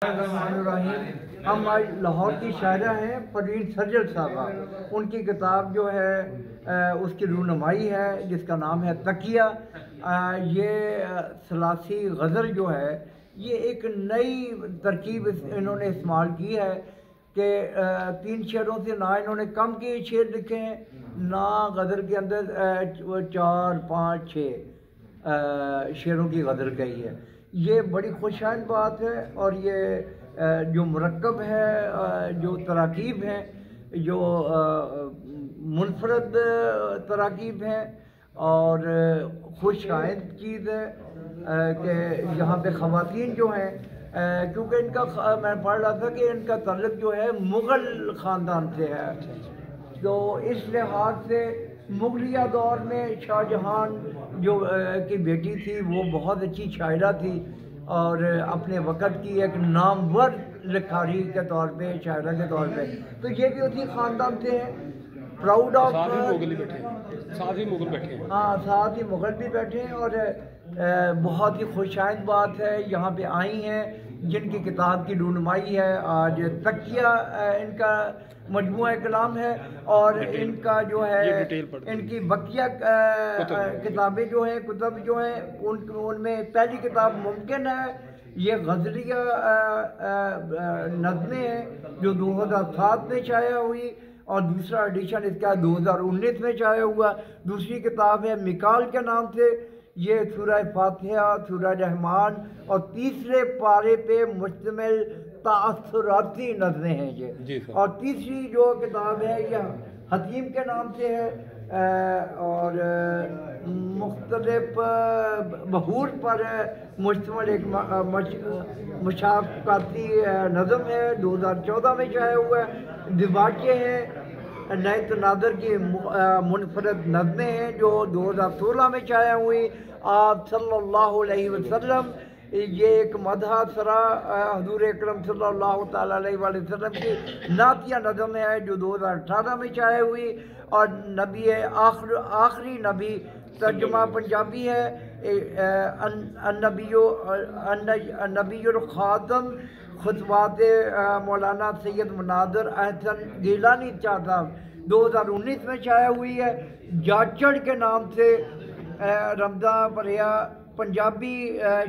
रहीम। हम आज लाहौर की शायरा हैं परवीन सर्जल साहबा। उनकी किताब जो है उसकी रूनुमाई है जिसका नाम है तकिया। ये सलासी गज़ल जो है ये एक नई तरकीब इन्होंने इस्तेमाल की है कि 3 शेरों से ना इन्होंने कम के शेर लिखे हैं ना गज़ल के अंदर 4, 5, 6 शेरों की गज़ल कही है। ये बड़ी खुशाइन बात है और ये जो मुरक्कब है, जो तराकीब हैं, जो मुनफरद तराकीब हैं और खुशाइन चीज़ है कि यहाँ पे ख़वातीन जो हैं, क्योंकि इनका मैं पढ़ रहा था कि इनका ताल्लुक़ जो है मुग़ल ख़ानदान से है, तो इस लिहाज से मुगलिया दौर में शाहजहां जो की बेटी थी वो बहुत अच्छी शायरा थी और अपने वक़्त की एक नामवर लिखारी के तौर पे, शायरा के तौर पे, तो ये भी उसी ख़ानदान से हैं। प्राउड ऑफ साथ ही मुग़ल बैठे हैं। हाँ, साथ ही मुग़ल भी बैठे हैं और बहुत ही खुशाइन बात है यहाँ पे आई हैं जिनकी किताब की रूनुमाई है आज तकिया। इनका मजमूआ कलाम है और इनका जो है इनकी बकिया किताबें जो हैं, कुतब जो हैं, उनमें पहली किताब मुमकिन है, ये गज़लिया नज़में हैं जो 2007 में शाया हुई और दूसरा एडिशन इसका 2019 में शाया हुआ। दूसरी किताब है मिकाल के नाम से, ये सूरह फातिहा, सूरह रहमान और तीसरे पारे पे मुश्तमिल तासुराती नज़में हैं ये। और तीसरी जो किताब है यह हकीम के नाम से है और मुख्तलिफ बहूर पर मुश्तमिल एक मुशाफ़ाती नज़म है, 2014 में शाया हुआ है। दिवाचे हैं, नए तनादर की मुनफरद नज़में हैं जो 2016 में शाया हुई। आप सल्लल्लाहु अलैहि वसल्लम, ये एक मदहा सरा हुज़ूर अकरम सल्लल्लाहु तआला अलैहि वसल्लम की नातिया नज़म है जो 2018 में शाया हुई। और नबी आखिरी नबी तर्जुमा पंजाबी है, नबीयुल ख़ातम खुतबात मौलाना सैयद मुनादिर अहसन गिलानी साहब 2019 में शाया हुई है। जाचड़ के नाम से रमज़ा बरिया पंजाबी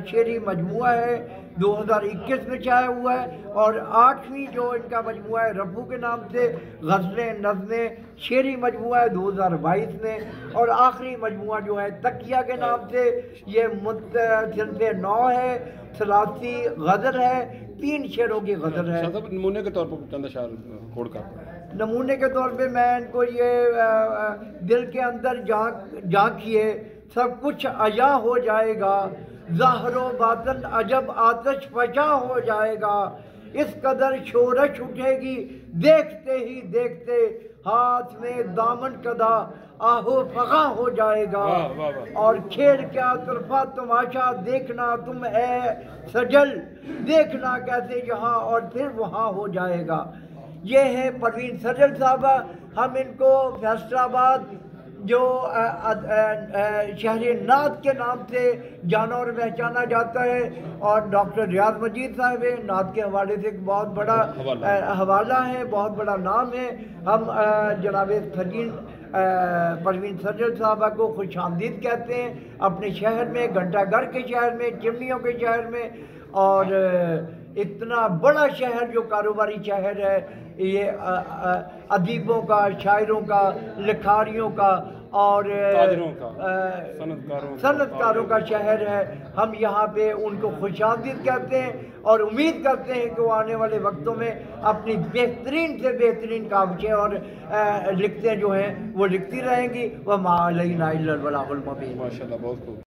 शेरी मजमुआ है, 2021 में शाया हुआ है। और 8वीं जो इनका मजमुआ है रफ़ू के नाम से गज़लें नज़में शेरी मजमुआ है 2022 में। और आखिरी मजमुआ जो है तकिया के नाम से, ये सिलसिले 9 है, सलासी गज़ल है, 3 शेरों की गज़ल है। नमूने के तौर पर चंद अशार कोड का नमूने के तौर पे मैं इनको ये दिल के अंदर झांकिए सब कुछ अया हो जाएगा, ज़ाहिरो बातन अजब आतिश फशा हो जाएगा, इस कदर शोरश उठेगी देखते ही देखते, हाथ में दामन कदा आहो फगा हो जाएगा। और खेल क्या तरफा तमाशा देखना तुम है सजल, देखना कैसे यहाँ और फिर वहाँ हो जाएगा। ये है परवीन सर्जल साहबा। हम इनको फैसलाबाद जो शहर नात के नाम से जाना और पहचाना जाता है और डॉक्टर रियाज मजीद साहब है, नात के हवाले से एक बहुत बड़ा हवाला है, बहुत बड़ा नाम है। हम जनाब परवीन सर्जल साहबा को खुशामदीद कहते हैं अपने शहर में, घंटाघर के शहर में, चिमनियों के शहर में। और इतना बड़ा शहर जो कारोबारी शहर है, ये अदीबों का, शायरों का, लिखारियों का और सनतकारों का शहर है। हम यहाँ पे उनको खुशामदीद कहते हैं और उम्मीद करते हैं कि वो आने वाले वक्तों में अपनी बेहतरीन से बेहतरीन काविशें और लिखते जो हैं वो लिखती रहेंगी। वह मा अलैना इल्लल बलागुल मुबीन। माशाअल्लाह, बहुत खूब।